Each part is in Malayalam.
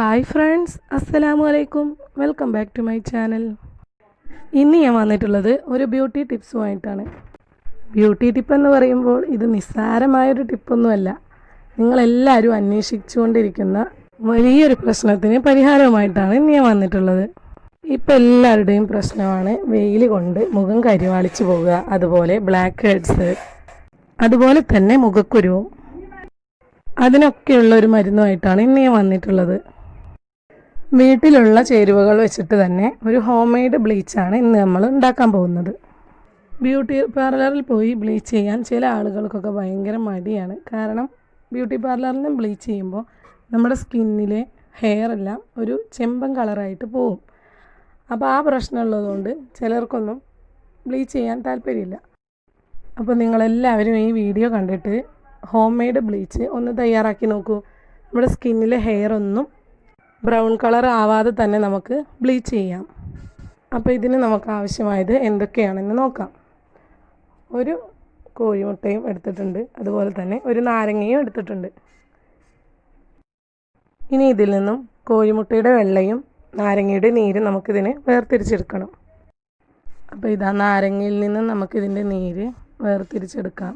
ഹായ് ഫ്രണ്ട്സ്, അസ്സലാമു അലൈക്കും. Welcome back to my channel. ഇന്ന് ഞാൻ വന്നിട്ടുള്ളത് ഒരു ബ്യൂട്ടി ടിപ്സുമായിട്ടാണ്. ബ്യൂട്ടി ടിപ്പ് എന്ന് പറയുമ്പോൾ ഇത് നിസ്സാരമായൊരു ടിപ്പൊന്നുമല്ല. നിങ്ങളെല്ലാവരും അന്വേഷിച്ചുകൊണ്ടിരിക്കുന്ന വലിയൊരു പ്രശ്നത്തിന് പരിഹാരവുമായിട്ടാണ് ഇന്ന് ഞാൻ വന്നിട്ടുള്ളത്. ഇപ്പം എല്ലാവരുടെയും പ്രശ്നമാണ് വെയിൽ കൊണ്ട് മുഖം കരിവാളിച്ച് പോകുക, അതുപോലെ ബ്ലാക്ക് ഹെഡ്സ്, അതുപോലെ തന്നെ മുഖക്കുരുവും. അതിനൊക്കെയുള്ള ഒരു മരുന്നുമായിട്ടാണ് ഇന്ന് ഞാൻ വന്നിട്ടുള്ളത്. വീട്ടിലുള്ള ചേരുവകൾ വെച്ചിട്ട് തന്നെ ഒരു ഹോം മെയ്ഡ് ബ്ലീച്ചാണ് ഇന്ന് നമ്മൾ ഉണ്ടാക്കാൻ പോകുന്നത്. ബ്യൂട്ടി പാർലറിൽ പോയി ബ്ലീച്ച് ചെയ്യാൻ ചില ആളുകൾക്കൊക്കെ ഭയങ്കര മടിയാണ്. കാരണം ബ്യൂട്ടി പാർലറിൽ നിന്ന് ബ്ലീച്ച് ചെയ്യുമ്പോൾ നമ്മുടെ സ്കിന്നിലെ ഹെയർ എല്ലാം ഒരു ചെമ്പൻ കളറായിട്ട് പോവും. അപ്പോൾ ആ പ്രശ്നമുള്ളതുകൊണ്ട് ചിലർക്കൊന്നും ബ്ലീച്ച് ചെയ്യാൻ താല്പര്യമില്ല. അപ്പോൾ നിങ്ങളെല്ലാവരും ഈ വീഡിയോ കണ്ടിട്ട് ഹോം മെയ്ഡ് ബ്ലീച്ച് ഒന്ന് തയ്യാറാക്കി നോക്കൂ. നമ്മുടെ സ്കിന്നിലെ ഹെയർ ഒന്നും ബ്രൗൺ കളർ ആവാതെ തന്നെ നമുക്ക് ബ്ലീച്ച് ചെയ്യാം. അപ്പോൾ ഇതിന് നമുക്ക് ആവശ്യമായത് എന്തൊക്കെയാണെന്ന് നോക്കാം. ഒരു കോഴിമുട്ടയും എടുത്തിട്ടുണ്ട്, അതുപോലെ തന്നെ ഒരു നാരങ്ങയും എടുത്തിട്ടുണ്ട്. ഇനി ഇതിൽ നിന്നും കോഴിമുട്ടയുടെ വെള്ളയും നാരങ്ങയുടെ നീരും നമുക്കിതിന് വേർതിരിച്ചെടുക്കണം. അപ്പോൾ ഇതാ നാരങ്ങയിൽ നിന്നും നമുക്കിതിൻ്റെ നീര് വേർതിരിച്ചെടുക്കാം.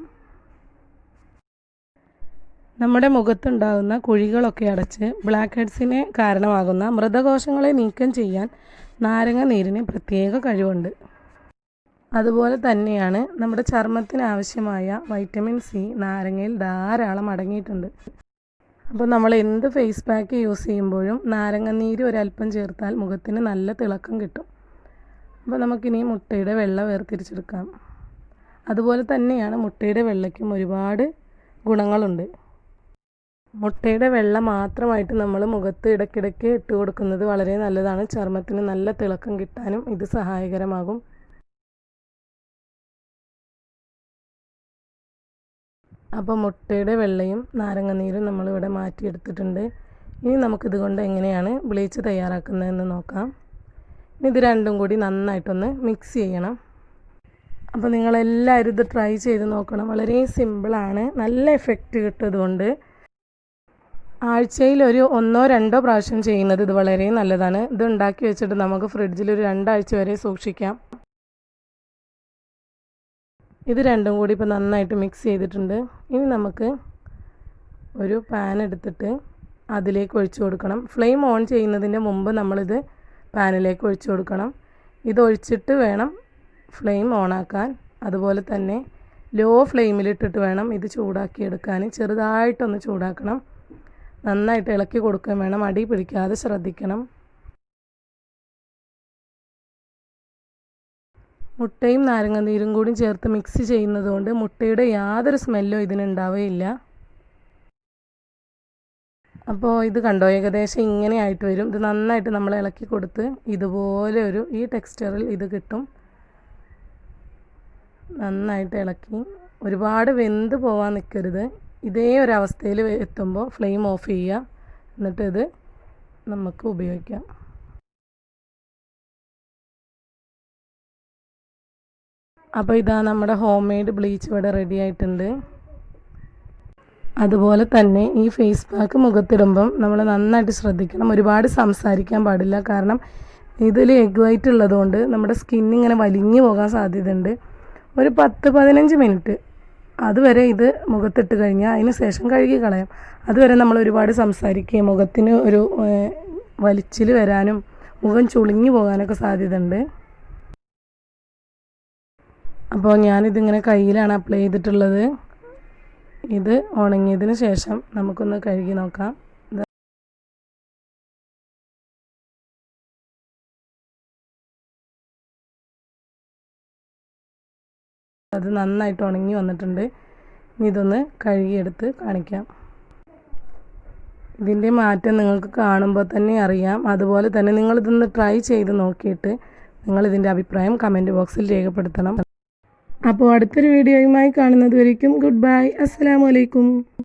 നമ്മുടെ മുഖത്തുണ്ടാകുന്ന കുഴികളൊക്കെ അടച്ച് ബ്ലാക്ക് ഹെഡ്സിന് കാരണമാകുന്ന മൃതകോശങ്ങളെ നീക്കം ചെയ്യാൻ നാരങ്ങ നീരിന് പ്രത്യേക കഴിവുണ്ട്. അതുപോലെ തന്നെയാണ് നമ്മുടെ ചർമ്മത്തിന് ആവശ്യമായ വൈറ്റമിൻ സി നാരങ്ങയിൽ ധാരാളം അടങ്ങിയിട്ടുണ്ട്. അപ്പോൾ നമ്മൾ എന്ത് ഫേസ് പാക്ക് യൂസ് ചെയ്യുമ്പോഴും നാരങ്ങ നീര് ഒരല്പം ചേർത്താൽ മുഖത്തിന് നല്ല തിളക്കം കിട്ടും. അപ്പോൾ നമുക്കിനി മുട്ടയുടെ വെള്ള വേർതിരിച്ചെടുക്കാം. അതുപോലെ തന്നെയാണ് മുട്ടയുടെ വെള്ളയ്ക്കും ഒരുപാട് ഗുണങ്ങളുണ്ട്. മുട്ടയുടെ വെള്ള മാത്രമായിട്ട് നമ്മൾ മുഖത്ത് ഇടയ്ക്കിടയ്ക്ക് ഇട്ട് കൊടുക്കുന്നത് വളരെ നല്ലതാണ്. ചർമ്മത്തിന് നല്ല തിളക്കം കിട്ടാനും ഇത് സഹായകരമാകും. അപ്പോൾ മുട്ടയുടെ വെള്ളയും നാരങ്ങ നീരും നമ്മളിവിടെ മാറ്റിയെടുത്തിട്ടുണ്ട്. ഇനി നമുക്കിതുകൊണ്ട് എങ്ങനെയാണ് ബ്ലീച്ച് തയ്യാറാക്കുന്നതെന്ന് നോക്കാം. ഇത് രണ്ടും കൂടി നന്നായിട്ടൊന്ന് മിക്സ് ചെയ്യണം. അപ്പോൾ നിങ്ങളെല്ലാവരും ഇത് ട്രൈ ചെയ്ത് നോക്കണം. വളരെ സിമ്പിളാണ്, നല്ല എഫക്റ്റ് കിട്ടും. അതുകൊണ്ട് ആഴ്ചയിൽ ഒരു 1-2 പ്രാവശ്യം ചെയ്യുന്നത് ഇത് വളരെ നല്ലതാണ്. ഇത് ഉണ്ടാക്കി വെച്ചിട്ട് നമുക്ക് ഫ്രിഡ്ജിൽ ഒരു 2 ആഴ്ച വരെ സൂക്ഷിക്കാം. ഇത് രണ്ടും കൂടി ഇപ്പോൾ നന്നായിട്ട് മിക്സ് ചെയ്തിട്ടുണ്ട്. ഇനി നമുക്ക് ഒരു പാൻ എടുത്തിട്ട് അതിലേക്ക് ഒഴിച്ചു കൊടുക്കണം. ഫ്ലെയിം ഓൺ ചെയ്യുന്നതിൻ്റെ മുമ്പ് നമ്മളിത് പാനിലേക്ക് ഒഴിച്ചു കൊടുക്കണം. ഇത് ഒഴിച്ചിട്ട് വേണം ഫ്ലെയിം ഓണാക്കാൻ. അതുപോലെ തന്നെ ലോ ഫ്ലെയിമിലിട്ടിട്ട് വേണം ഇത് ചൂടാക്കിയെടുക്കാൻ. ചെറുതായിട്ടൊന്ന് ചൂടാക്കണം. നന്നായിട്ട് ഇളക്കി കൊടുക്കുകയും വേണം, അടി പിടിക്കാതെ ശ്രദ്ധിക്കണം. മുട്ടയും നാരങ്ങ നീരും കൂടി ചേർത്ത് മിക്സ് ചെയ്യുന്നത് കൊണ്ട് മുട്ടയുടെ യാതൊരു സ്മെല്ലോ ഇതിനുണ്ടാവുകയില്ല. അപ്പോൾ ഇത് കണ്ടോ, ഏകദേശം ഇങ്ങനെ ആയിട്ട് വരും. ഇത് നന്നായിട്ട് നമ്മൾ ഇളക്കി കൊടുത്ത് ഇതുപോലെ ഈ ടെക്സ്ചറിൽ ഇത് കിട്ടും. നന്നായിട്ട് ഇളക്കി, ഒരുപാട് വെന്ത് പോവാൻ നിൽക്കരുത്. ഇതേ ഒരവസ്ഥയിൽ എത്തുമ്പോൾ ഫ്ലെയിം ഓഫ് ചെയ്യുക. എന്നിട്ട് ഇത് നമുക്ക് ഉപയോഗിക്കാം. അപ്പോൾ ഇതാ നമ്മുടെ ഹോം മെയ്ഡ് ബ്ലീച്ച് ഇവിടെ റെഡി ആയിട്ടുണ്ട്. അതുപോലെ തന്നെ ഈ ഫേസ് പാക്ക് മുഖത്തിടുമ്പം നമ്മൾ നന്നായിട്ട് ശ്രദ്ധിക്കണം. ഒരുപാട് സംസാരിക്കാൻ പാടില്ല. കാരണം ഇതിൽ എഗ് വൈറ്റ് ഉള്ളതുകൊണ്ട് നമ്മുടെ സ്കിന്നിങ്ങനെ വലിഞ്ഞു പോകാൻ സാധ്യതയുണ്ട്. ഒരു 10-15 മിനിറ്റ് അതുവരെ ഇത് മുഖത്തിട്ട് കഴിഞ്ഞാൽ അതിന് ശേഷം കഴുകി കളയാം. അതുവരെ നമ്മൾ ഒരുപാട് സംസാരിക്കുകയും മുഖത്തിന് ഒരു വലിച്ചിൽ വരാനും മുഖം ചുളിഞ്ഞു പോകാനൊക്കെ സാധ്യതയുണ്ട്. അപ്പോൾ ഞാനിതിങ്ങനെ കയ്യിലാണ് അപ്ലൈ ചെയ്തിട്ടുള്ളത്. ഇത് ഉണങ്ങിയതിന് ശേഷം നമുക്കൊന്ന് കഴുകി നോക്കാം. അത് നന്നായിട്ട് ഉണങ്ങി വന്നിട്ടുണ്ട്. ഇനി ഇതൊന്ന് കഴുകിയെടുത്ത് കാണിക്കാം. ഇതിൻ്റെ മാറ്റം നിങ്ങൾക്ക് കാണുമ്പോൾ തന്നെ അറിയാം. അതുപോലെ തന്നെ നിങ്ങളിതൊന്ന് ട്രൈ ചെയ്ത് നോക്കിയിട്ട് നിങ്ങളിതിൻ്റെ അഭിപ്രായം കമൻറ്റ് ബോക്സിൽ രേഖപ്പെടുത്തണം. അപ്പോൾ അടുത്തൊരു വീഡിയോയുമായി കാണുന്നത് വരയ്ക്കും ഗുഡ് ബൈ, അസ്സലാമു അലൈക്കും.